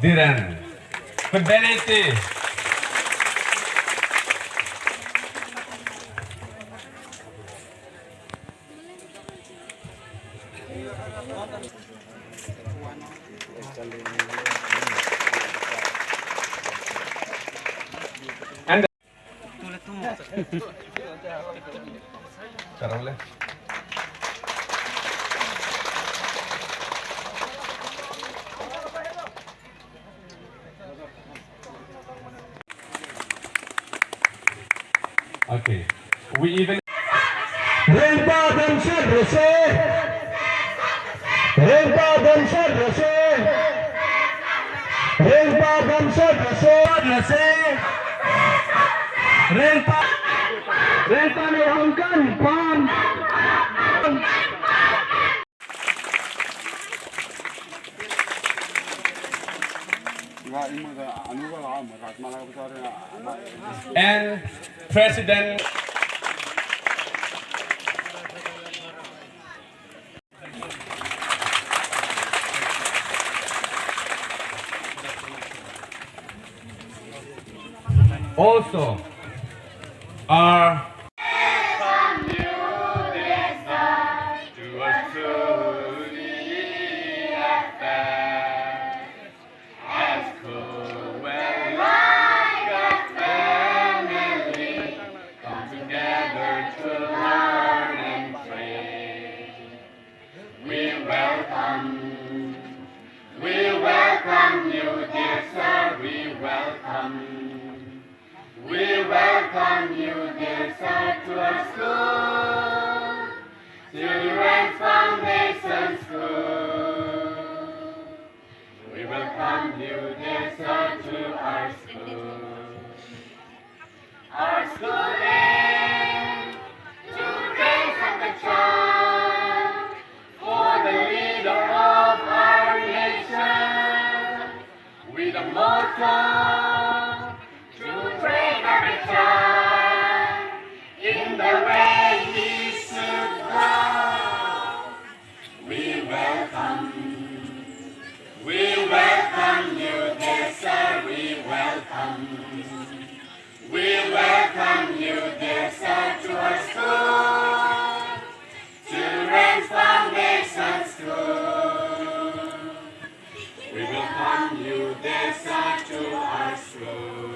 Diran Fidelity and Karole. Okay, we even Rempa dan Rese Rempa dan Rese Rempa dan Rese Rempa Rempa ni hongkan pan and President also are We welcome you, dear sir, to our school, Children's Foundation School. We welcome you, dear sir, to our school. Our school aims to raise up the child for the leader of our nation, with a motto in the way he should go. We welcome you, dear sir, we welcome you, dear sir, to our school, Children's Foundation School. We welcome you, dear sir, to our school.